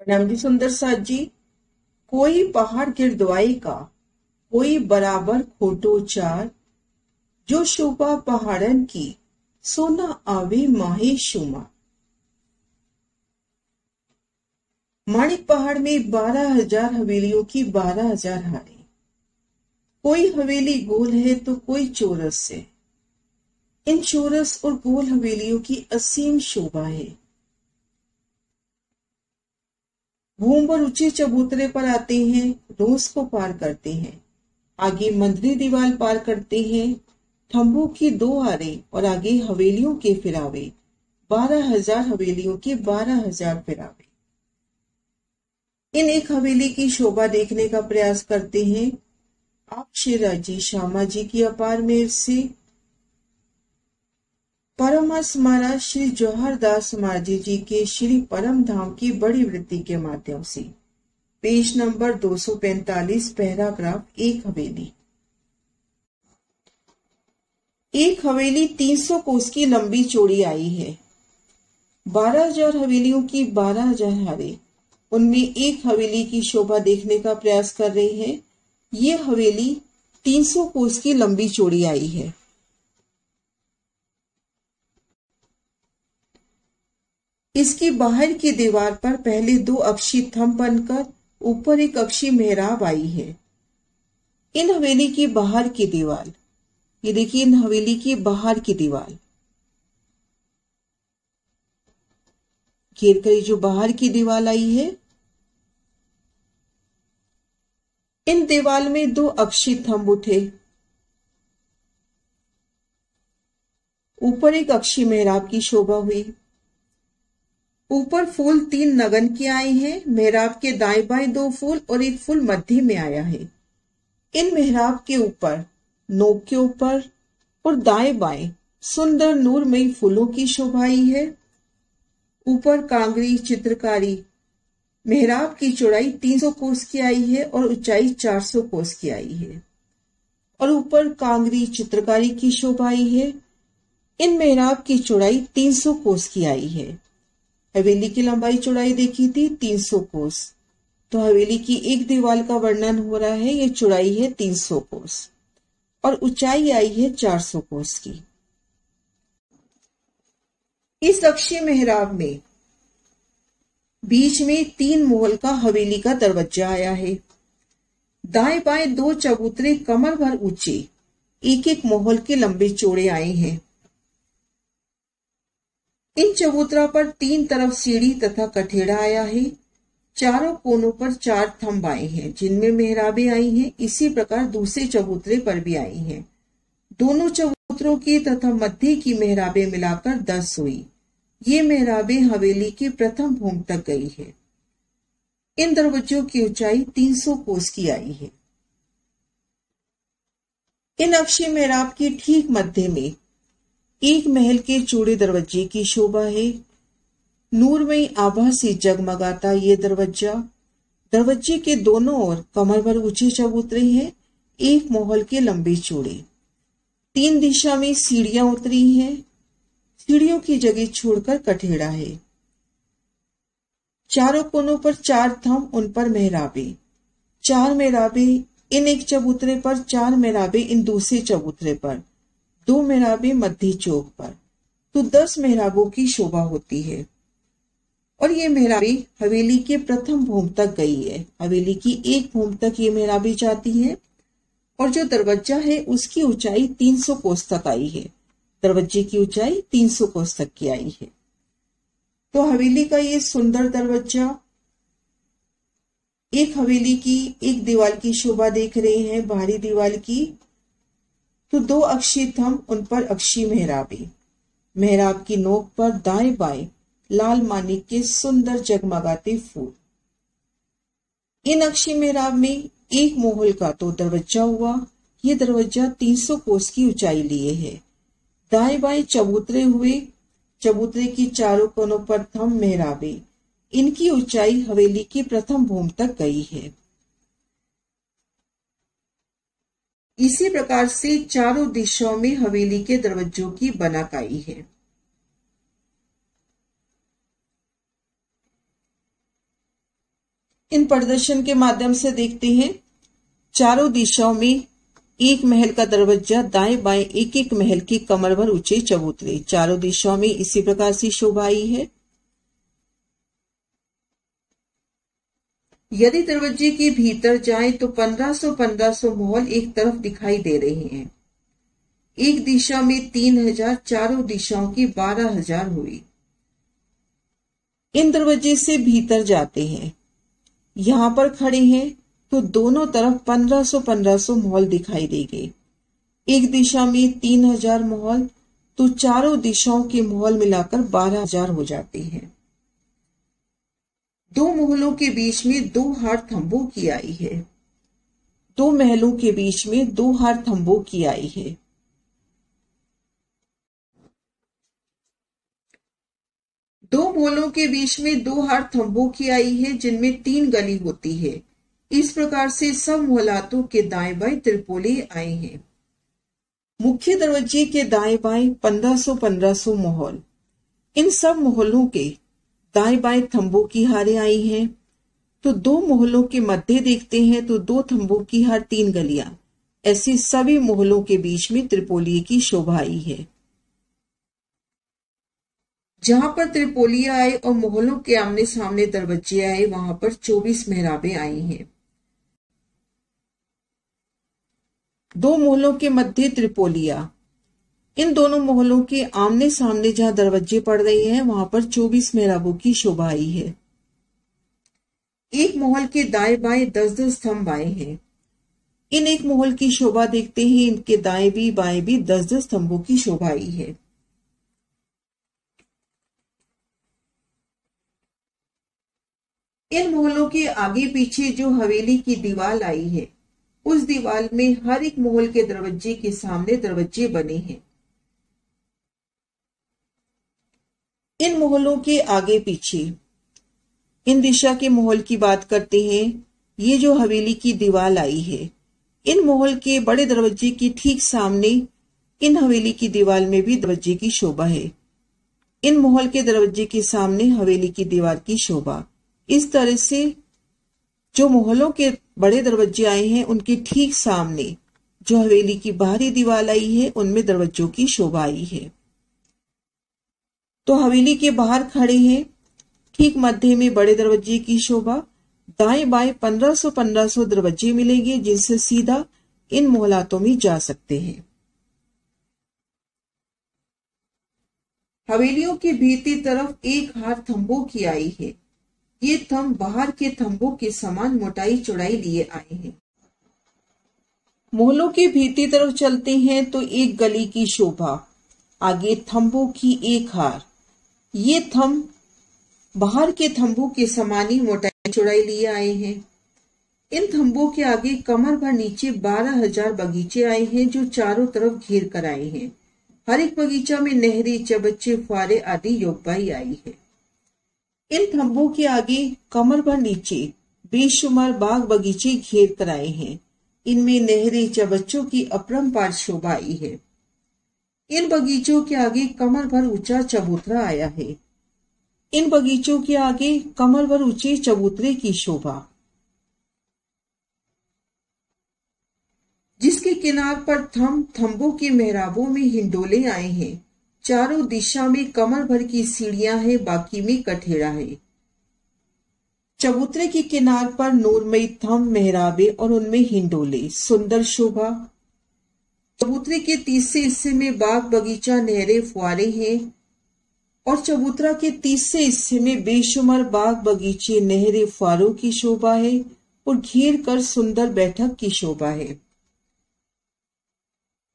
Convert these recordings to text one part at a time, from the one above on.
प्रणाम जी सुंदर साथ जी। कोई पहाड़ गिरदवाई का, कोई बराबर खोटो चार, जो शोभा पहाड़न की, सोना आवे माहे शुमार। माणिक पहाड़ में 12,000 हवेलियों की 12,000 हारें। कोई हवेली गोल है तो कोई चौरस है। इन चौरस और गोल हवेलियों की असीम शोभा है। घूमकर ऊंचे चबूतरे पर आते हैं, रोज को पार करते हैं, आगे मंदिरी दीवार पार करते हैं, थंबों की 2 आरे और आगे हवेलियों के फिरावे। 12,000 हवेलियों के 12,000 फिरावे। इन एक हवेली की शोभा देखने का प्रयास करते हैं। आप श्री राजी श्यामा जी की अपार मेहर से परमहंस महाराज श्री जौहर दास महाराज जी के श्री परम धाम की बड़ी वृत्ति के माध्यम से पेज नंबर 245 पैराग्राफ एक हवेली। एक हवेली 300 कोस की लंबी चौड़ी आई है। 12,000 हवेलियों की 12,000 हारे। उनमें एक हवेली की शोभा देखने का प्रयास कर रहे हैं। ये हवेली 300 कोस की लंबी चौड़ी आई है। इसकी बाहर की दीवार पर पहले 2 अक्षी थंब बनकर ऊपर एक अक्षी मेहराब आई है। इन हवेली की बाहर की दीवार, ये देखिए, इन हवेली की बाहर की दीवार, घेर कर जो बाहर की दीवार आई है, इन दीवार में 2 अक्षी थंब उठे, ऊपर एक अक्षी मेहराब की शोभा हुई। ऊपर फूल 3 नगन के आए हैं। मेहराब के दाएं बाएं 2 फूल और एक फूल मध्य में आया है। इन मेहराब के ऊपर, नोक के ऊपर और दाएं बाएं सुंदर नूरमयी फूलों की शोभा आई है। ऊपर कांगरी चित्रकारी। मेहराब की चौड़ाई 300 कोस की आई है और ऊंचाई 400 कोस की आई है। और ऊपर कांगरी चित्रकारी की शोभा आई है। इन मेहराब की चौड़ाई 300 कोस की आई है। हवेली की लंबाई चौड़ाई देखी थी 300 कोस, तो हवेली की एक दीवार का वर्णन हो रहा है। ये चौड़ाई है 300 कोस और ऊंचाई आई है 400 कोस की। इस अक्षी मेहराब में बीच में 3 मोहल का हवेली का दरवाजा आया है। दाएं बाएं 2 चबूतरे कमर भर ऊंचे एक एक मोहल के लंबे चौड़े आए हैं। इन चबूतरा पर 3 तरफ सीढ़ी तथा कठेड़ा आया है। चारों कोनों पर 4 थंब आए हैं जिनमें मेहराबें आई हैं। इसी प्रकार दूसरे चबूतरे पर भी आई हैं। दोनों चबूतरों की तथा मध्य की मेहराबें मिलाकर 10 हुई। ये मेहराबें हवेली की प्रथम भूमि तक गई है। इन दरवाजों की ऊंचाई 300 कोस की आई है। इन अक्षी मेहराब की ठीक मध्य में एक महल के चौड़े दरवाजे की शोभा है। नूरमयी आभा से जगमगाता ये दरवाजा। दरवाजे के दोनों ओर कमर भर ऊंचे चबूतरे हैं, एक मोहल के लंबे चौड़े। 3 दिशा में सीढ़ियां उतरी हैं। सीढ़ियों की जगह छोड़कर कठेड़ा है। चारों कोनों पर 4 थंब, उन पर मेहराबे। 4 मेहराबे इन एक चबूतरे पर, 4 मेहराबे इन दूसरे चबूतरे पर, 2 मेहराबे मध्य चौक पर, तो 10 मेहराबों की शोभा होती है। और ये मेहराबे हवेली के प्रथम भूमि तक गई है। हवेली की एक भूमि तक ये मेहराबे जाती हैं। और जो दरवाजा है उसकी ऊंचाई 300 कोस तक आई है। दरवाजे की ऊंचाई 300 कोस तक की आई है। तो हवेली का ये सुंदर दरवाजा, एक हवेली की एक दीवार की शोभा देख रहे हैं, बाहरी दीवार की। तो 2 अक्षी थंब, उन पर अक्षी मेहराबे। मेहराब की नोक पर दाएं बाएं लाल मानिक के सुंदर जगमगाते फूल। इन अक्षी मेहराब में एक मोहल का तो दरवाजा हुआ। ये दरवाजा 300 कोस की ऊंचाई लिए है। दाएं बाएं चबूतरे हुए। चबूतरे की चारों कोनों पर थंब मेहराबे। इनकी ऊंचाई हवेली की प्रथम भूमि तक गई है। इसी प्रकार से चारों दिशाओं में हवेली के दरवाजों की बनाकाई है। इन प्रदर्शन के माध्यम से देखते हैं, चारों दिशाओं में एक महल का दरवाजा, दाएं बाएं एक एक महल की कमर भर ऊंचे चबूतरे, चारों दिशाओं में इसी प्रकार से शोभा आई है। यदि दरवाजे के भीतर जाएं तो 1500 महल एक तरफ दिखाई दे रहे हैं। एक दिशा में 3000, चारों दिशाओं की 12000 हुई। इन दरवाजे से भीतर जाते हैं, यहां पर खड़े हैं तो दोनों तरफ 1500 महल दिखाई देंगे। एक दिशा में 3000 महल, तो चारों दिशाओं के महल मिलाकर 12000 हो जाते हैं। दो महलों के बीच में 2 हार थंबों की आई है। दो महलों के बीच में 2 हार थंबों की आई है। दो महलों के बीच में 2 हार थंबों की आई है, जिनमें 3 गली होती है। इस प्रकार से सब मोहलातों के दाएं बाएं त्रिपोली आए हैं। मुख्य दरवाजे के दाएं बाएं 1500 मोहल। इन सब मोहलों के दाएं बाएं थंबों की हारें आई हैं। तो 2 मोहलों के मध्य देखते हैं तो 2 थंबों की हार, 3 गलियां, ऐसी सभी मोहलों के बीच में त्रिपोलिये की शोभा आई है। जहां पर त्रिपोलिया आए और मोहलों के आमने सामने दरवाजे आए, वहां पर 24 मेहराबें आई हैं। 2 मोहलों के मध्य त्रिपोलिया, इन दोनों मोहलों के आमने सामने जहां दरवाजे पड़ रहे हैं, वहां पर 24 मेहराबों की शोभा आई है। एक मोहल के दाएं बाएं 10-10 स्तंभ आए हैं। इन एक मोहल की शोभा देखते हैं, इनके दाएं भी बाएं भी 10-10 स्तंभों की शोभा आई है। इन मोहलों के आगे पीछे जो हवेली की दीवार आई है, उस दीवार में हर एक मोहल के दरवाजे के सामने दरवाजे बने हैं। इन मोहलों के आगे पीछे, इन दिशा के मोहल की बात करते हैं। ये जो हवेली की दीवार आई है, इन मोहल के बड़े दरवाजे की ठीक सामने इन हवेली की दीवार में भी दरवाजे की शोभा है। इन मोहल के दरवाजे के सामने हवेली की दीवार की शोभा। इस तरह से जो मोहलों के बड़े दरवाजे आए हैं, उनके ठीक सामने जो हवेली की बाहरी दीवार आई है, उनमें दरवाजों की शोभा आई है। तो हवेली के बाहर खड़े हैं, ठीक मध्य में बड़े दरवाजे की शोभा। दाएं बाएं 1500 दरवाजे मिलेंगे, जिनसे सीधा इन मोहलातों में जा सकते हैं। हवेलियों की भीतरी तरफ एक हार थंबों की आई है। ये थंब बाहर के थंबों के समान मोटाई चौड़ाई लिए आए हैं। मोहलों की भीतरी तरफ चलते हैं तो एक गली की शोभा, आगे थंबों की एक हार। ये थंब बाहर के थंबों के समान ही मोटाई चौड़ाई लिए आए हैं। इन थंबों के आगे कमर भर नीचे 12000 बगीचे आए हैं, जो चारों तरफ घेर कर आए हैं। हर एक बगीचा में नहरें, चबच्चे, फुआरे आदि योगबाई आई है। इन थंबों के आगे कमर भर नीचे बेशुमार बाग बगीचे घेर कर आए हैं। इनमें नहरें, चबच्चों की अपरंपार शोभा आई है। इन बगीचों के आगे कमर भर ऊंचा चबूतरा आया है। इन बगीचों के आगे कमर भर ऊंचे चबूतरे की शोभा, जिसके किनार पर थंबों के मेहराबों में हिंडोले आए हैं। चारों दिशा में कमर भर की सीढ़ियां हैं, बाकी में कठेड़ा है। चबूतरे के किनार पर नूरमयी थंब, मेहराबे और उनमें हिंडोले, सुंदर शोभा। चबूतरे के तीसरे हिस्से में बाग बगीचा, नहरें, फुआरे हैं और चबूतरा के तीसरे हिस्से में बेशुमार बाग बगीचे, नहरें, फुआरों की शोभा है और घेर कर सुंदर बैठक की शोभा है।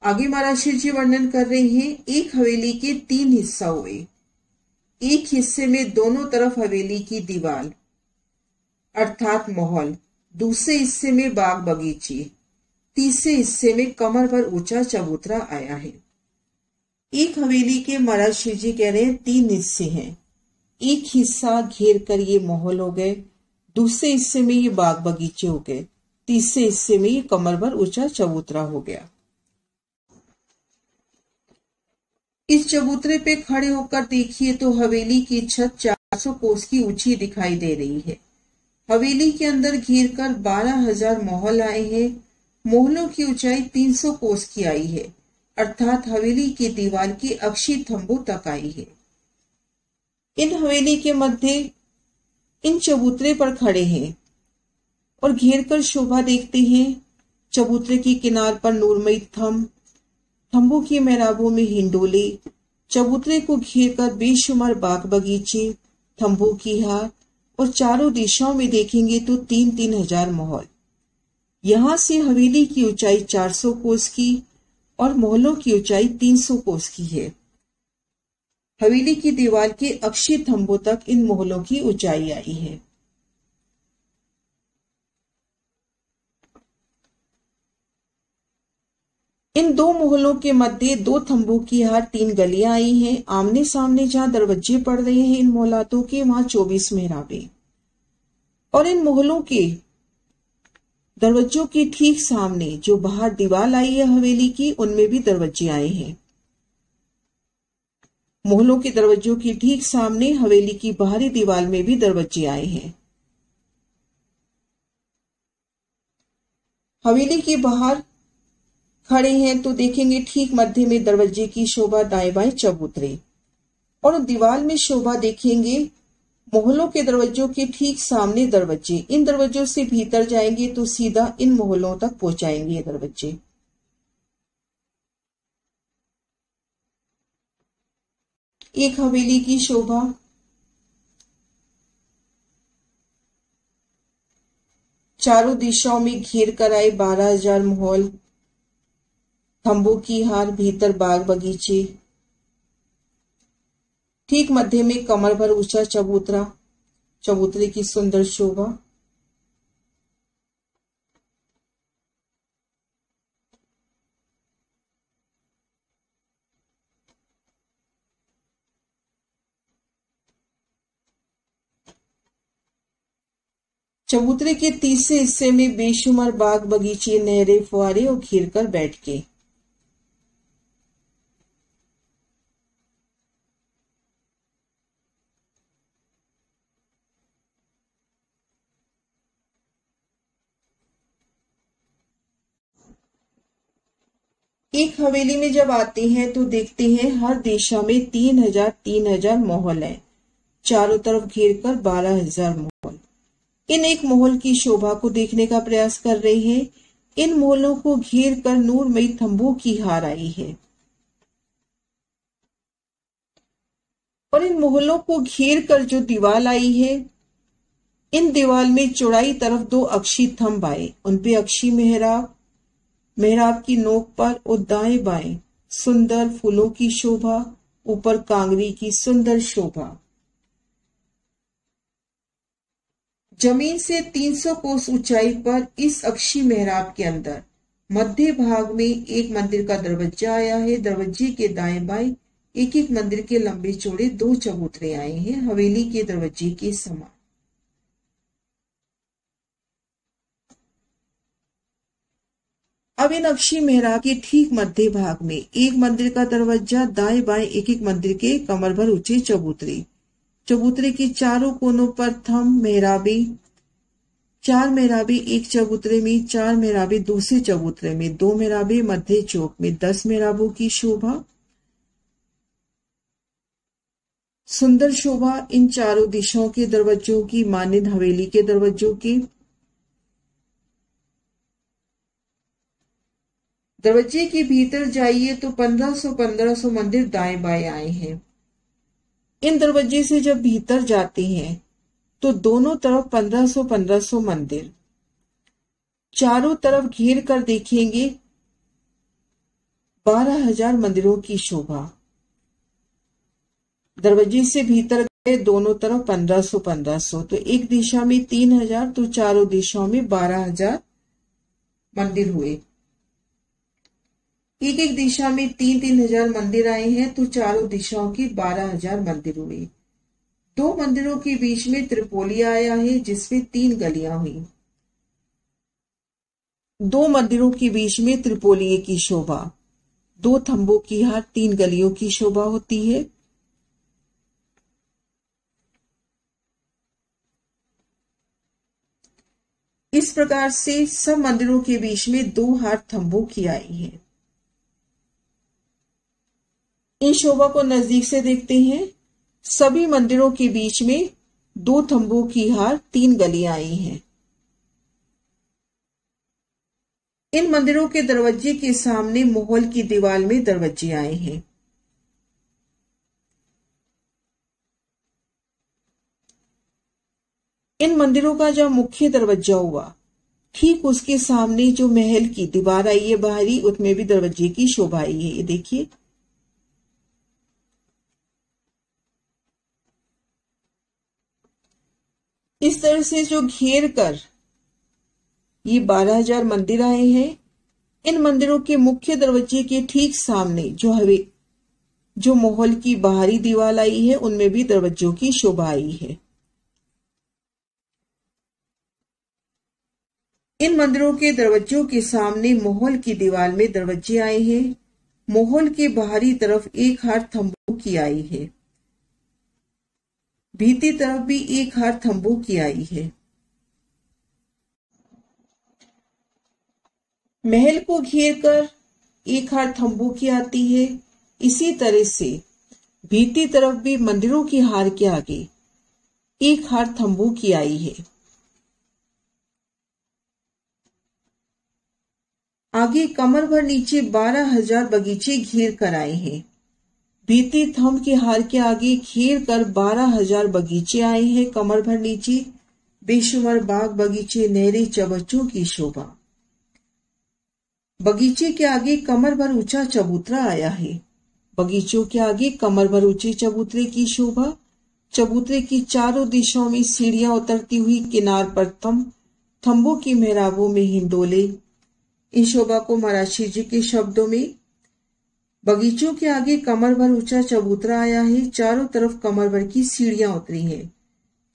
आगे महाराज जी वर्णन कर रहे हैं। एक हवेली के 3 हिस्सा हुए। एक हिस्से में दोनों तरफ हवेली की दीवार अर्थात महल, दूसरे हिस्से में बाग बगीचे, तीसरे हिस्से में कमर भर ऊंचा चबूतरा आया है। एक हवेली के महाराज श्री जी कह रहे हैं 3 हिस्से हैं। एक हिस्सा घेर कर ये महल हो गए, दूसरे हिस्से में ये बाग बगीचे हो गए, तीसरे हिस्से में ये कमर भर ऊंचा चबूतरा हो गया। इस चबूतरे पे खड़े होकर देखिए तो हवेली की छत 400 कोस की ऊंची दिखाई दे रही है। हवेली के अंदर घेर कर 12,000 मोहल आए हैं। मोहलों की ऊंचाई 300 कोस की आई है, अर्थात हवेली की दीवार की अक्षी थंबों तक आई है। इन हवेली के मध्य इन चबूतरे पर खड़े हैं और घेर कर शोभा देखते हैं। चबूतरे की किनार पर नूरमयी थंबों की मेहराबों में हिंडोले, चबूतरे को घेर कर बेशुमार बाग बगीचे, थंबों की हार और चारों दिशाओं में देखेंगे तो 3-3 हजार महल। यहां से हवेली की ऊंचाई 400 कोस की और महलों की ऊंचाई 300 कोस की है। हवेली की दीवार के अक्षीय थंबों तक इन महलों की ऊंचाई आई है। इन दो महलों के मध्य 2 थंबों की हार 3 गलियां आई हैं। आमने सामने जहां दरवाजे पड़ रहे हैं इन मोहलातों के, वहां 24 मेहराबें, और इन महलों के दरवाजों के ठीक सामने जो बाहर दीवार आई है हवेली की, उनमें भी दरवाजे आए हैं। महलों के दरवाजों के ठीक सामने हवेली की बाहरी दीवार में भी दरवाजे आए हैं। हवेली के बाहर खड़े हैं तो देखेंगे ठीक मध्य में दरवाजे की शोभा, दाएं बाएं चबूतरे, और दीवार में शोभा देखेंगे महलों के दरवाजों के ठीक सामने दरवाजे। इन दरवाजों से भीतर जाएंगे तो सीधा इन महलों तक पहुंचाएंगे ये दरवाजे। एक हवेली की शोभा। चारों दिशाओं में घेर कर आए 12,000 महल, थंबों की हार, भीतर बाग बगीचे, ठीक मध्य में कमर भर ऊंचा चबूतरा, चबूतरे की सुंदर शोभा। चबूतरे के तीसरे हिस्से में बेशुमार बाग बगीचे, नहरें, फुआरे और घेर कर बैठ के। एक हवेली में जब आते हैं तो देखते हैं हर दिशा में 3,000 महल है, चारों तरफ घेर कर 12,000 महल। इन एक महल की शोभा को देखने का प्रयास कर रहे हैं। इन महलों को घेर कर नूरमयी थंबों की हार आई है, और इन महलों को घेर कर जो दीवार आई है, इन दीवार में चौड़ाई तरफ 2 अक्षी थंब आए, उनपे अक्षी मेहराब, मेहराब की नोक पर और दाएं बाएं सुंदर फूलों की शोभा, ऊपर कांगरी की सुंदर शोभा। जमीन से 300 कोस ऊंचाई पर इस अक्षी मेहराब के अंदर मध्य भाग में एक मंदिर का दरवाजा आया है। दरवाजे के दाएं बाएं एक एक मंदिर के लंबे चौड़े 2 चबूतरे आए हैं, हवेली के दरवाजे के समान। अब इन अक्षी मेहराब के ठीक मध्य भाग में एक मंदिर का दरवाजा, दाएं बाएं एक एक मंदिर के कमर भर ऊंचे चबूतरे, चबूतरे के चारों कोनों पर थंब, मेहराबें, 4 मेहराबें एक चबूतरे में, 4 मेहराबें दूसरे चबूतरे में, 2 मेहराबें मध्य चौक में, 10 मेहराबों की शोभा। सुंदर शोभा इन चारों दिशाओं के दरवाजों की, मानिंद हवेली के दरवाजों की। दरवाजे के भीतर जाइए तो 1500 मंदिर दाएं बाएं आए हैं। इन दरवाजे से जब भीतर जाते हैं तो दोनों तरफ 1500 मंदिर, चारों तरफ घेर कर देखेंगे 12,000 मंदिरों की शोभा। दरवाजे से भीतर गए दोनों तरफ 1500, तो एक दिशा में 3,000 तो चारों दिशाओं में 12,000 मंदिर हुए। एक एक दिशा में 3-3 हजार मंदिर आए हैं तो चारों दिशाओं की 12,000 मंदिर हुए। 2 मंदिरों के बीच में त्रिपोली आया है जिसमें 3 गलियां हुई। 2 मंदिरों के बीच में त्रिपोलिये की शोभा, 2 थंबों की हार, 3 गलियों की शोभा होती है। इस प्रकार से सब मंदिरों के बीच में 2 हाथ थंबों की आई है। इन शोभा को नजदीक से देखते हैं। सभी मंदिरों के बीच में 2 थंबों की हार 3 गलियां आई हैं। इन मंदिरों के दरवाजे के सामने महल की दीवार में दरवाजे आए हैं। इन मंदिरों का जो मुख्य दरवाजा हुआ, ठीक उसके सामने जो महल की दीवार आई है बाहरी, उसमें भी दरवाजे की शोभा आई है। ये देखिए, इस तरह से जो घेर कर ये 12,000 मंदिर आए हैं। इन मंदिरों के मुख्य दरवाजे के ठीक सामने जो महल की बाहरी दीवार आई है, उनमें भी दरवाजों की शोभा आई है। इन मंदिरों के दरवाजों के सामने महल की दीवार में दरवाजे आए हैं। महल के बाहरी तरफ 1 हार थंबों की आई है। भीतरी तरफ भी 1 हार थंबों की आई है। महल को घेर कर 1 हार थंबों की आती है। इसी तरह से भीतरी तरफ भी मंदिरों की हार के आगे 1 हार थंबों की आई है। आगे कमर भर नीचे 12,000 बगीचे घेर कर आए हैं। भीतरी थंब के हार के आगे घेर कर 12,000 बगीचे आए हैं। कमर भर नीचे बेशुमार बाग बगीचे, नहरें, चबच्चों की शोभा। बगीचे के आगे कमर भर ऊंचा चबूतरा आया है। बगीचों के आगे कमर भर ऊंचे चबूतरे की शोभा। चबूतरे की चारों दिशाओं में सीढ़ियां उतरती हुई, किनार पर थंबों की मेहराबों में हिंडोले। इन शोभा को महाराज जी के शब्दों में, बगीचों के आगे कमर भर ऊंचा चबूतरा आया है। चारों तरफ कमर भर की सीढ़ियां उतरी हैं।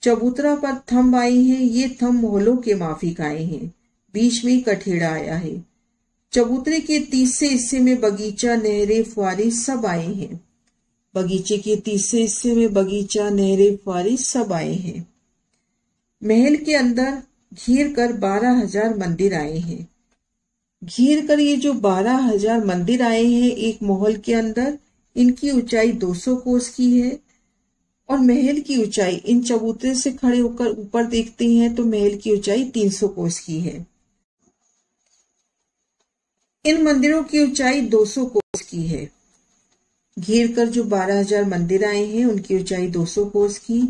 चबूतरा पर थंब आए हैं। ये थंब मोहल्लों के माफिक आए हैं। बीच में कठेड़ा आया है। चबूतरे के तीसरे हिस्से में बगीचा, नहरें, फुआरे सब आए हैं। बगीचे के तीसरे हिस्से में बगीचा, नहरें, फुआरे सब आए हैं। महल के अंदर घेर कर 12,000 मंदिर आए हैं। घेर कर ये जो 12,000 मंदिर आए हैं एक महल के अंदर, इनकी ऊंचाई 200 कोस की है। और महल की ऊंचाई, इन चबूतरे से खड़े होकर ऊपर देखते हैं तो महल की ऊंचाई 300 कोस की है। इन मंदिरों की ऊंचाई 200 कोस की है। घेर कर जो 12,000 मंदिर आए हैं उनकी ऊंचाई 200 कोस की।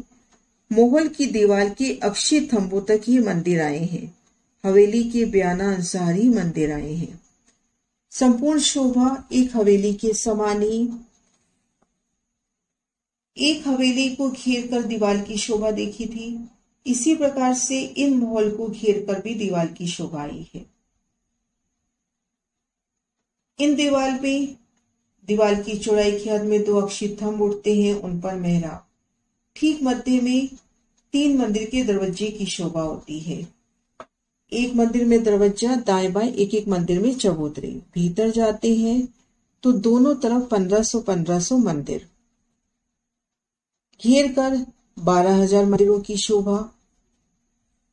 महल की दीवार के अक्षय थंबों तक ये मंदिर आए हैं। हवेली के बयाना अनुसार ही मंदिर आए हैं। संपूर्ण शोभा एक हवेली के समान ही। एक हवेली को घेर कर दीवार की शोभा देखी थी, इसी प्रकार से इन महल को घेर कर भी दीवार की शोभा आई है। इन दीवार की चौड़ाई की हद में 2 अक्षय थंब उठते हैं, उन पर मेहराब। ठीक मध्य में 3 मंदिर के दरवाजे की शोभा होती है। एक मंदिर में दरवाजा, दाएं बाएं एक मंदिर में चबूतरे। भीतर जाते हैं तो दोनों तरफ 1500 मंदिर। घेर कर 12,000 मंदिरों की शोभा।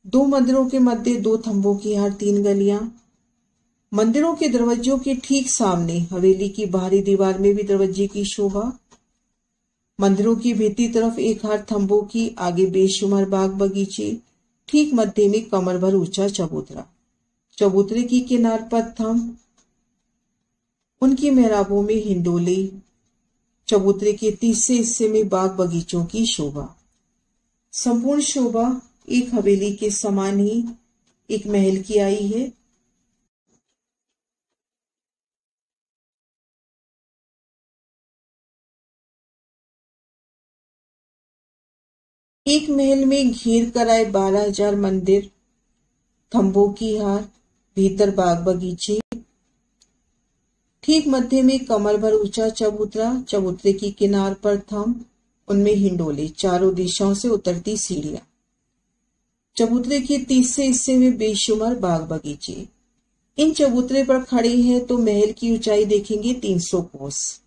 2 मंदिरों के मध्य 2 थंबों की हार 3 गलियां। मंदिरों के दरवाजों के ठीक सामने हवेली की बाहरी दीवार में भी दरवाजे की शोभा। मंदिरों की भीतरी तरफ 1 हार थंबों की, आगे बेशुमार बाग बगीचे। ठीक मध्य में कमर भर ऊंचा चबूतरा। चबूतरे की किनार पर थंब, उनकी मेहराबों में हिंडोले। चबूतरे के तीसरे हिस्से में बाग बगीचों की शोभा। संपूर्ण शोभा एक हवेली के समान ही एक महल की आई है। एक महल में घेर कर आए 12,000 मंदिर, थंबों की हार, भीतर बाग बगीचे। ठीक मध्य में कमर भर ऊंचा चबूतरा। चबूतरे की किनार पर थंब, उनमें हिंडोले। चारों दिशाओं से उतरती सीढ़ियां। चबूतरे के तीसरे हिस्से में बेशुमार बाग बगीचे। इन चबूतरे पर खड़े हैं तो महल की ऊंचाई देखेंगे 300 कोस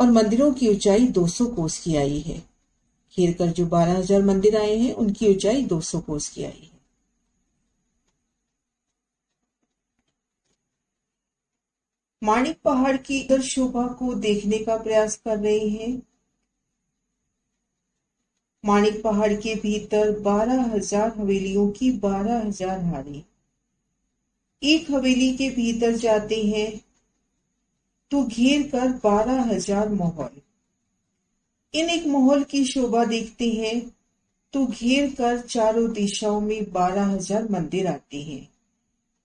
और मंदिरों की ऊंचाई 200 कोस की आई है। घेर कर जो 12,000 मंदिर आए हैं उनकी ऊंचाई 200 कोस की आई है। माणिक पहाड़ की इधर शोभा को देखने का प्रयास कर रहे हैं। माणिक पहाड़ के भीतर 12,000 हवेलियों की 12,000 हारें। एक हवेली के भीतर जाते हैं तो घेर कर 12,000 महल। इन एक महल की शोभा देखते हैं तो घेर कर चारों दिशाओं में 12,000 मंदिर आते हैं।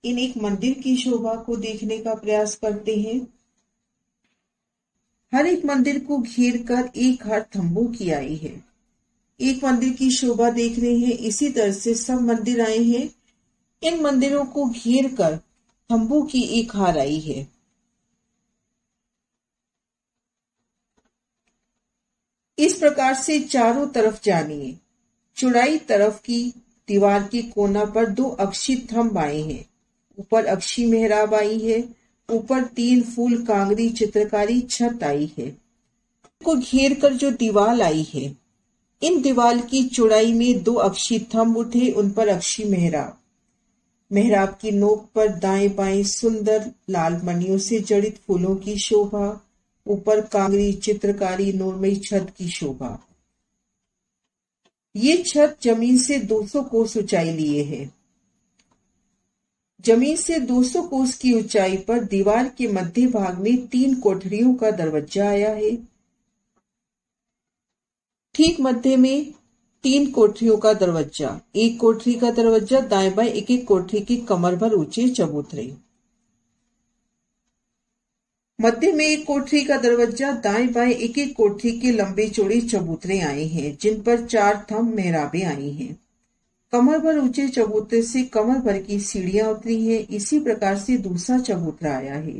इन एक मंदिर की शोभा को देखने का प्रयास करते हैं। हर एक मंदिर को घेर कर एक हार तंबू की आई है। एक मंदिर की शोभा देख रहे हैं, इसी तरह से सब मंदिर आए हैं। इन मंदिरों को घेर कर तंबू की एक हार आई है। इस प्रकार से चारों तरफ जानिए। चौड़ाई तरफ की दीवार के कोना पर 2 अक्षी थंब आए हैं। ऊपर अक्षी मेहराब आई है। ऊपर 3 फूल कांगरी चित्रकारी छत आई है। को घेर कर जो दीवार आई है, इन दीवार की चौड़ाई में 2 अक्षी थंब उठे, उन पर अक्षी मेहराब। मेहराब की नोक पर दाएं बाएं सुंदर लाल मणियों से जड़ित फूलों की शोभा। ऊपर कांगरी चित्रकारी नूरमयी छत की शोभा। ये छत जमीन से 200 कोस ऊंचाई लिए है। जमीन से 200 कोस की ऊंचाई पर दीवार के मध्य भाग में 3 कोठरियों का दरवाजा आया है। ठीक मध्य में 3 कोठरियों का दरवाजा। एक कोठरी का दरवाजा दाएं बाएं एक एक कोठरी की कमर भर ऊंचे चबूतरे। मध्य में एक कोठरी का दरवाजा, दाएं बाएं एक एक कोठरी के लंबे चौड़े चबूतरे आए हैं, जिन पर 4 थंब मेहराबें आई हैं। कमर भर ऊंचे चबूतरे से कमर भर की सीढ़ियां उतरी हैं। इसी प्रकार से दूसरा चबूतरा आया है।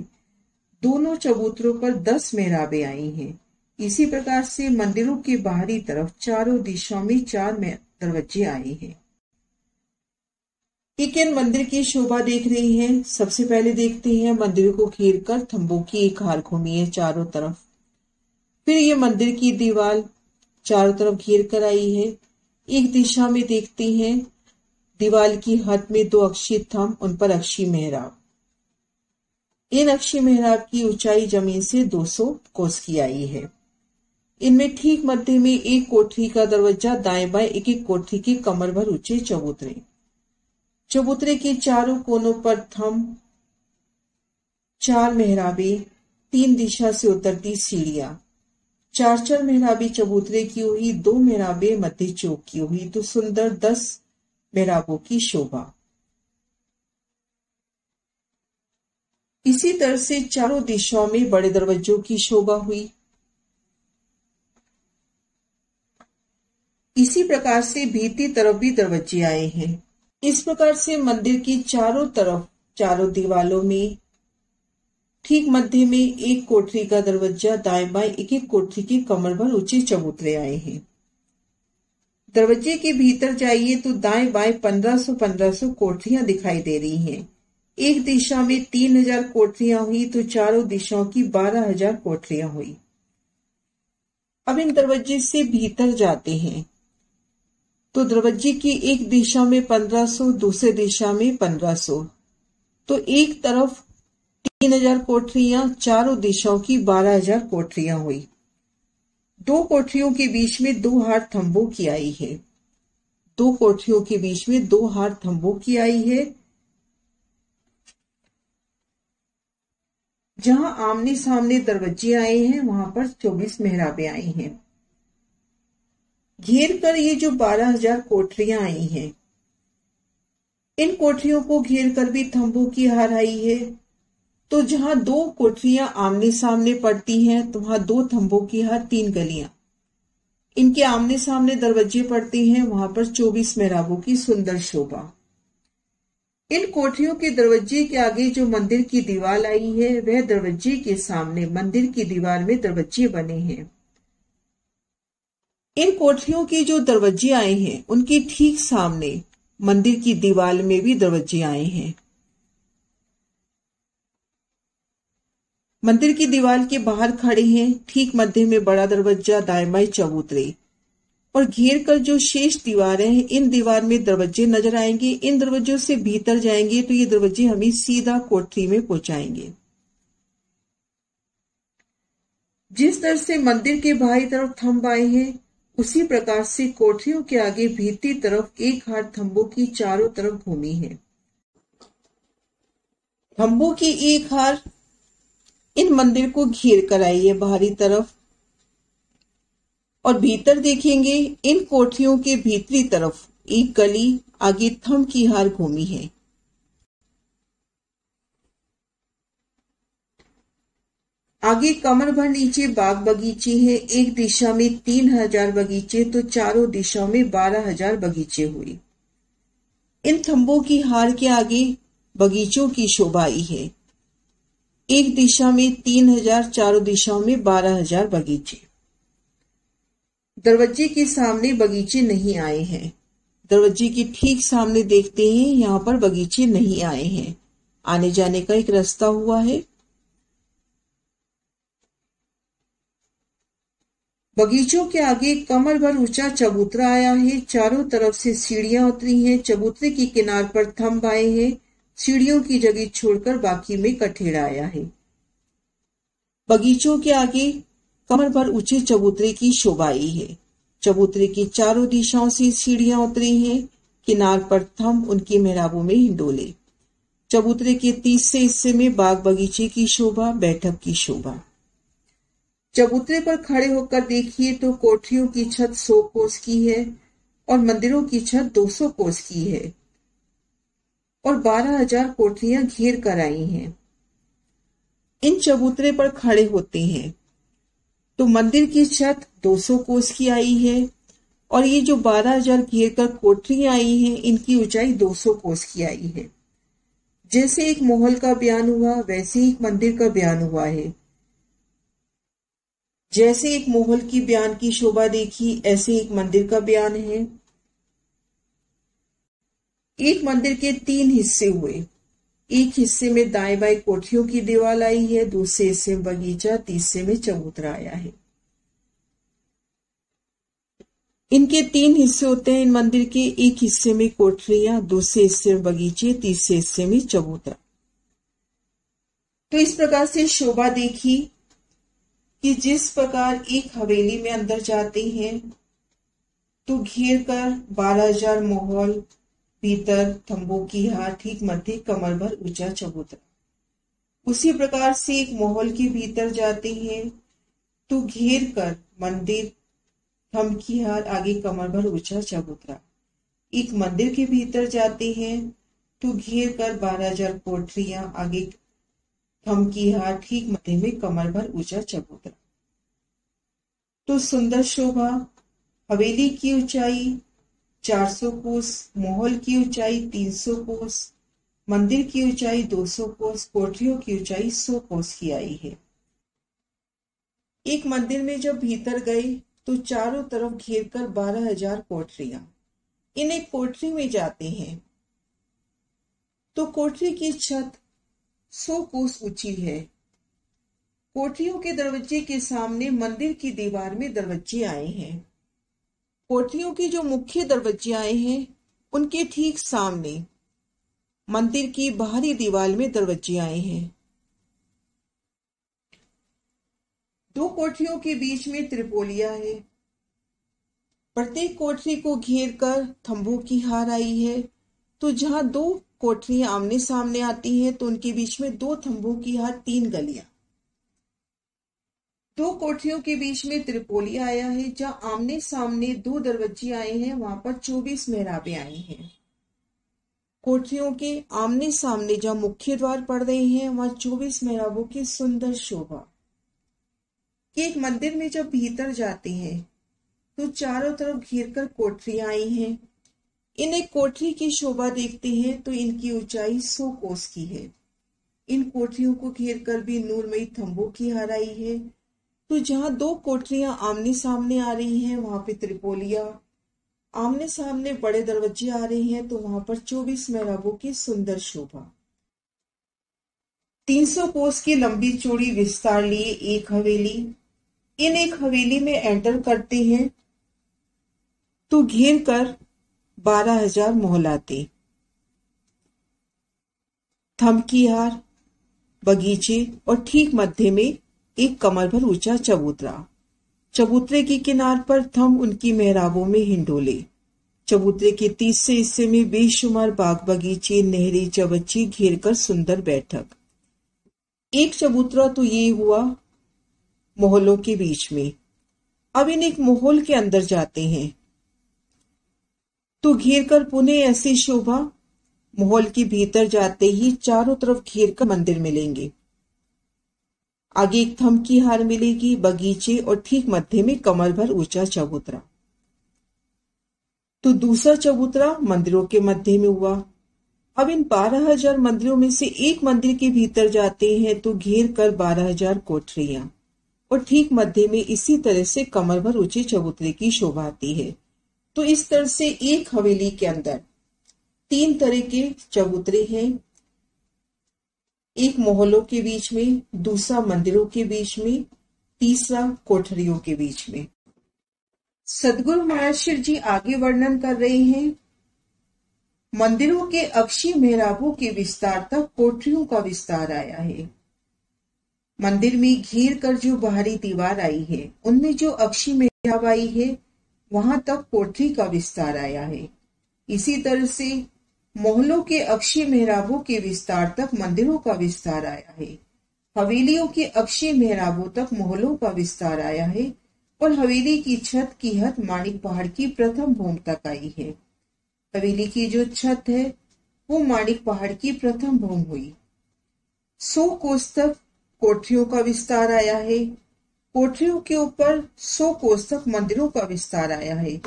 दोनों चबूतरों पर 10 मेहराबें आई हैं। इसी प्रकार से मंदिरों के बाहरी तरफ चारों दिशाओं में 4 दरवाजे आए हैं। इन मंदिर की शोभा देख रहे हैं। सबसे पहले देखते हैं मंदिर को घेर कर थंबों की एक हार घूमी है चारों तरफ। फिर ये मंदिर की दीवार चारों तरफ घेर कर आई है। एक दिशा में देखते हैं दीवार की हद में 2 अक्षी थंब, उन पर अक्षी मेहराब। इन अक्षी मेहराब की ऊंचाई जमीन से 200 कोस की आई है। इनमें ठीक मध्य में एक कोठरी का दरवाजा, दाएं बाएं एक एक कोठरी की कमर भर ऊंचे चबूतरे। चबूतरे के चारों कोनों पर थंब, 4 मेहराबें, 3 दिशा से उतरती सीढ़ियां। 4 मेहराबें चबूतरे की हुई, 2 मेहराबें मध्य चौक की हुई, तो सुंदर 10 मेहराबों की शोभा। इसी तरह से चारों दिशाओं में बड़े दरवाजों की शोभा हुई। इसी प्रकार से भीतरी तरफ भी दरवाजे आए हैं। इस प्रकार से मंदिर की चारों तरफ चारों दीवालों में ठीक मध्य में एक कोठरी का दरवाजा, दाएं बाएं एक एक कोठरी की कमर भर ऊंचे चबूतरे आए हैं। दरवाजे के भीतर जाइए तो दाएं बाएं 1500 कोठरियां दिखाई दे रही हैं। एक दिशा में 3000 कोठरियां हुई तो चारों दिशाओं की 12,000 कोठरियां हुई। अब इन दरवाजे से भीतर जाते हैं तो दरवाजे की एक दिशा में 1500, दूसरे दिशा में 1500, तो एक तरफ 3000 कोठरियां, चारों दिशाओं की 12,000 कोठरियां हुई। 2 कोठरियों के बीच में 2 हार थंबों की आई है। 2 कोठरियों के बीच में 2 हार थंबों की आई है। जहां आमने सामने दरवाजे आए हैं वहां पर 24 मेहराबें आई हैं। घेर कर ये जो 12,000 कोठरियां आई हैं, इन कोठरियों को घेर कर भी थंबों की हार आई है। तो जहां 2 कोठरियां आमने सामने पड़ती हैं तो वहां 2 थंबों की हार, 3 गलियां। इनके आमने सामने दरवाजे पड़ते हैं, वहां पर 24 मेहराबों की सुंदर शोभा। इन कोठरियों के दरवाजे के आगे जो मंदिर की दीवार आई है, वह दरवाजे के सामने मंदिर की दीवार में दरवाजे बने हैं। इन कोठरियों के जो दरवाजे आए हैं, उनके ठीक सामने मंदिर की दीवार में भी दरवाजे आए हैं। मंदिर की दीवार के बाहर खड़े हैं। ठीक मध्य में बड़ा दरवाजा, दाएं बाएं चबूतरे, और घेर कर जो शेष दीवारें हैं, इन दीवार में दरवाजे नजर आएंगे। इन दरवाजों से भीतर जाएंगे तो ये दरवाजे हमें सीधा कोठरी में पहुंचाएंगे। जिस तरह से मंदिर के बाहरी तरफ थंब आए हैं, उसी प्रकार से कोठरियों के आगे भीतरी तरफ एक हार थंबों की चारों तरफ घूमी है। थंबों की एक हार इन मंदिर को घेर कर आई है बाहरी तरफ, और भीतर देखेंगे इन कोठरियों के भीतरी तरफ एक गली आगे थंब की हार घूमी है। आगे कमर भर नीचे बाग बगीचे हैं। एक दिशा में 3000 बगीचे तो चारों दिशाओं में 12,000 बगीचे हुए। इन थंबों की हार के आगे बगीचों की शोभा आई है। एक दिशा में 3000, चारों दिशाओं में 12,000 बगीचे। दरवाजे के सामने बगीचे नहीं आए हैं। दरवाजे के ठीक सामने देखते हैं, यहाँ पर बगीचे नहीं आए हैं। आने जाने का एक रास्ता हुआ है। बगीचों के आगे कमर भर ऊंचा चबूतरा आया है। चारों तरफ से सीढ़ियां उतरी हैं। चबूतरे की किनार पर थंब आए हैं। सीढ़ियों की जगह छोड़कर बाकी में कठेड़ा आया है। बगीचों के आगे कमर भर ऊंचे चबूतरे की शोभा आई है। चबूतरे की चारों दिशाओं से सीढ़ियां उतरी हैं। किनार पर थंब उनकी मेहराबों में हिंडोले। चबूतरे के तीसरे हिस्से में बाग बगीचे की शोभा, बैठक की शोभा। चबूतरे पर खड़े होकर देखिए तो कोठरियों की छत 100 कोस की है और मंदिरों की छत 200 कोस की है और 12,000 कोठरियां घेर कर आई हैं। इन चबूतरे पर खड़े होते हैं तो मंदिर की छत 200 कोस की आई है और ये जो 12,000 घेर कर कोठरियां आई हैं, इनकी ऊंचाई 200 कोस की आई है। जैसे एक महल का बयान हुआ, वैसे ही एक मंदिर का बयान हुआ है। जैसे एक महल की बयान की शोभा देखी, ऐसे एक मंदिर का बयान है। एक मंदिर के 3 हिस्से हुए। एक हिस्से में दाएं बाएं कोठरियों की दीवार आई है, दूसरे हिस्से में बगीचा, तीसरे में चबूतरा आया है। इनके 3 हिस्से होते हैं इन मंदिर के। एक हिस्से में कोठरियां, दूसरे हिस्से में बगीचे, तीसरे हिस्से में चबूतरा। तो इस प्रकार से शोभा देखी कि जिस प्रकार एक हवेली में अंदर जाते हैं तो घेर कर 12,000 महल, भीतर थंबों की हार, ठीक मध्य कमर भर ऊंचा चबूतरा। उसी प्रकार से एक महल के भीतर जाते हैं तो घेर कर मंदिर, थंब की हार, आगे कमर भर ऊंचा चबूतरा। एक मंदिर के भीतर जाते हैं तो घेर कर 12,000 कोठरियां, आगे थंब की हार, ठीक मध्य में कमर भर ऊंचा चबूतरा। तो सुंदर शोभा। हवेली की ऊंचाई 400 कोस, महल की ऊंचाई 300 कोस, मंदिर की ऊंचाई 200 कोस, कोठरियों की ऊंचाई 100 कोस की आई है। एक मंदिर में जब भीतर गए तो चारों तरफ घेर कर 12,000 कोठरियां। इन एक कोठरी में जाते हैं तो कोठरी की छत 100 कोस ऊंची है। कोठरियों के दरवाजे के सामने मंदिर की दीवार में दरवाजे आए हैं। कोठरियों की जो मुख्य दरवाजे आए हैं, उनके ठीक सामने मंदिर की बाहरी दीवार में दरवाजे आए हैं। 2 कोठरियों के बीच में त्रिपोलिया है। प्रत्येक कोठरी को घेर कर थंबों की हार आई है। तो जहां 2 कोठरियां आमने सामने आती हैं तो उनके बीच में 2 थंबों की हार, 3 गलियां। 2 कोठरियों के बीच में त्रिपोलिया आया है। जहां आमने सामने 2 दरवाजे आए हैं, वहां पर 24 मेहराबें आई हैं। कोठरियों के आमने सामने जहां मुख्य द्वार पड़ रहे हैं, वहां 24 मेहराबों की सुंदर शोभा। एक मंदिर में जब भीतर जाते हैं तो चारों तरफ घेर कर कोठरियां आई हैं। इन एक कोठरी की शोभा देखते हैं तो इनकी ऊंचाई 100 कोस की है। इन कोठरियों को घेर कर भी नूरमयी थंबों की हार आई है। तो जहां 2 कोठरियां आमने सामने आ रही हैं, वहां पे त्रिपोलिया, आमने सामने बड़े दरवाजे आ रहे हैं तो वहां पर 24 मेहराबों की सुंदर शोभा। 300 कोस की लंबी चौड़ी विस्तार लिए एक हवेली। इन एक हवेली में एंटर करते हैं तो घेर कर 12,000 महल आते, थंब की हार, बगीचे और ठीक मध्य में एक कमर भर ऊंचा चबूतरा। चबूतरे की किनार पर थम उनकी मेहराबों में हिंडोले। चबूतरे के तीसरे हिस्से में बेशुमार बाग बगीचे, नहरें, चबच्ची घेर कर सुंदर बैठक। एक चबूतरा तो ये हुआ मोहल्लों के बीच में। अब इन एक मोहल के अंदर जाते हैं तो घेर कर पुनः ऐसी शोभा। मोहल के भीतर जाते ही चारों तरफ घेर कर मंदिर मिलेंगे। आगे एक थम की हार मिलेगी, बगीचे और ठीक मध्य में कमर भर ऊंचा चबूतरा। तो दूसरा चबूतरा मंदिरों के मध्य में हुआ। अब इन 12,000 मंदिरों में से एक मंदिर के भीतर जाते हैं तो घेर कर 12,000 कोठरियां और ठीक मध्य में इसी तरह से कमर भर ऊंचे चबूतरे की शोभा आती है। तो इस तरह से एक हवेली के अंदर 3 तरह के चबूतरे हैं। एक मोहल्लों के बीच में, दूसरा मंदिरों के बीच में, तीसरा कोठरियों के बीच में। सदगुरु महाशय जी आगे वर्णन कर रहे हैं, मंदिरों के अक्षी मेहराबों के विस्तार तक कोठरियों का विस्तार आया है। मंदिर में घेर कर जो बाहरी दीवार आई है, उनमें जो अक्षी मेहराब आई है, वहां तक कोठरी का विस्तार आया है। इसी तरह से मोहल्लों के अक्षी मेहराबों के विस्तार तक मंदिरों का विस्तार आया है। हवेलियों के अक्षी मेहराबों तक मोहल्लों का विस्तार आया है और हवेली की छत की हद माणिक पहाड़ की प्रथम भूमि तक आई है। हवेली की जो छत है वो माणिक पहाड़ की प्रथम भूमि हुई। 100 कोस तक कोठरियों का विस्तार आया है। कोठरियों के ऊपर 100 कोस तक मंदिरों का विस्तार आया है।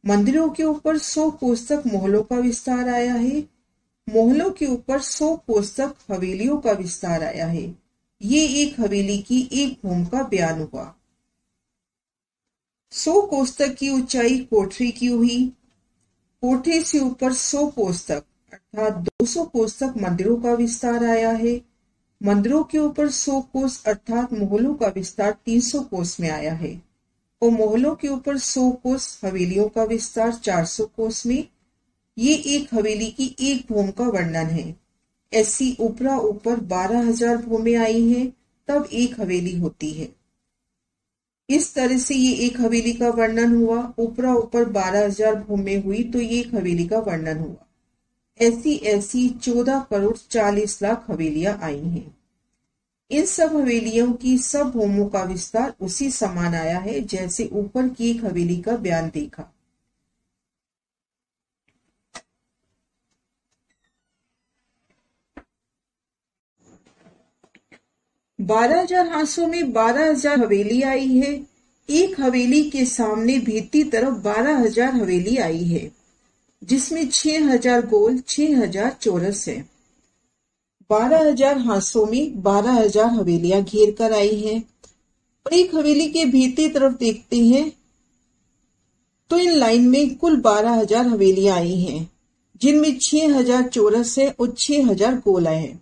मंदिरों के ऊपर 100 कोस तक मोहल्लों का विस्तार आया है। मोहल्लों के ऊपर 100 कोस तक हवेलियों का विस्तार आया है। ये एक हवेली की एक भूमि का बयान हुआ। 100 कोस तक की ऊंचाई कोठरी की हुई। कोठरी से ऊपर 100 कोस तक अर्थात 200 कोस तक मंदिरों का विस्तार आया है। मंदिरों के ऊपर 100 कोस अर्थात मोहल्लों का विस्तार 300 कोस में आया है और मोहल्लों के ऊपर 100 कोस हवेलियों का विस्तार 400 कोस में। ये एक हवेली की एक भूमि का वर्णन है। ऐसी ऊपरा ऊपर 12,000 भूमियां आई हैं तब एक हवेली होती है। इस तरह से ये एक हवेली का वर्णन हुआ। ऊपरा ऊपर 12,000 भूमियां हुई तो ये एक हवेली का वर्णन हुआ। ऐसी ऐसी 14 करोड़ 40 लाख हवेलियां आई हैं। इन सब हवेलियों की सब भूमों का विस्तार उसी समान आया है जैसे ऊपर की एक हवेली का बयान देखा। बारह हजार हांसों में 12,000 हवेली आई है। एक हवेली के सामने भीतरी तरफ 12,000 हवेली आई है जिसमें 6,000 गोल 6,000 चौरस है। 12,000 हांसों में 12,000 हवेलियां घेर कर आई हैं और एक हवेली के भीतरी तरफ देखते हैं तो इन लाइन में कुल 12,000 हवेलियां आई हैं जिनमें 6,000 चौरस है और 6,000 गोला है।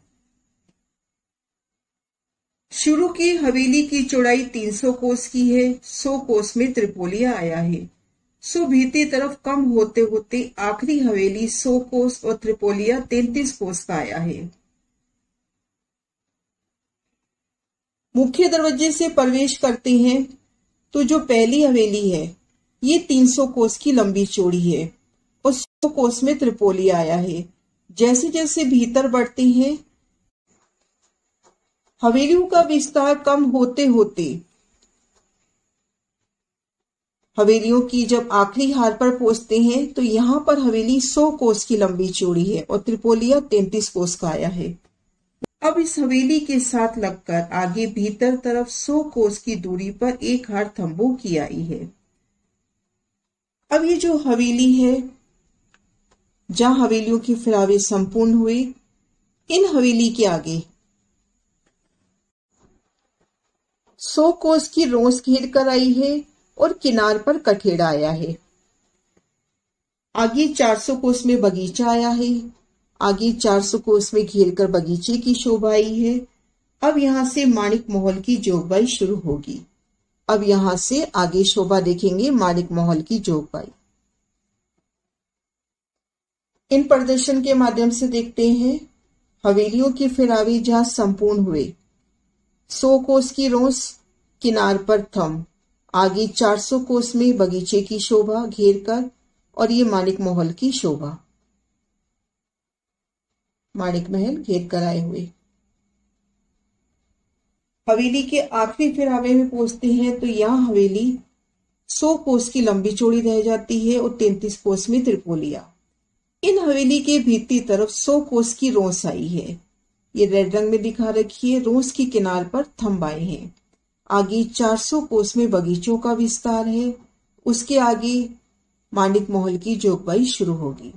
शुरू की हवेली की चौड़ाई 300 कोस की है। 100 कोस में त्रिपोलिया आया है। सो भीतरी तरफ कम होते होते आखिरी हवेली 100 कोस और त्रिपोलिया 33 कोस का आया है। मुख्य दरवाजे से प्रवेश करते हैं तो जो पहली हवेली है ये 300 कोस की लंबी चौड़ी है और 100 कोस में त्रिपोलिया आया है। जैसे जैसे भीतर बढ़ते हैं हवेलियों का विस्तार कम होते होते हवेलियों की जब आखिरी हार पर पहुंचते हैं तो यहाँ पर हवेली 100 कोस की लंबी चौड़ी है और त्रिपोलिया 33 कोस का आया है। अब इस हवेली के साथ लगकर आगे भीतर तरफ 100 कोस की दूरी पर एक हार थंबों की आई है। अब ये जो हवेली है जहां हवेलियों की फिरावे संपूर्ण हुए, इन हवेली के आगे 100 कोस की रोंस घेर कर आई है और किनार पर कठेड़ा आया है। आगे 400 कोस में बगीचा आया है। आगे 400 कोस में घेर कर बगीचे की शोभा आई है। अब यहां से माणिक महल की जोगबाई शुरू होगी। अब यहां से आगे शोभा देखेंगे माणिक महल की जोगबाई। इन प्रदर्शन के माध्यम से देखते हैं हवेलियों के फिरावे जहां संपूर्ण हुए। 100 कोस की रोस, किनार पर थम, आगे 400 कोस में बगीचे की शोभा घेर कर, और ये माणिक महल की शोभा, माणिक महल घेर कर आए हुए। हवेली के आखिरी फिरावे में पहुंचते हैं तो यहाँ हवेली 100 कोस की लंबी चौड़ी रह जाती है और 33 कोस में त्रिपोलिया। इन हवेली के भीतरी तरफ 100 कोस की रोस आई है, ये रेड रंग में दिखा रखी है। रोस की किनार पर थंब आए हैं, आगे 400 कोस में बगीचों का विस्तार है, उसके आगे माणिक महल की जोगबाई शुरू होगी।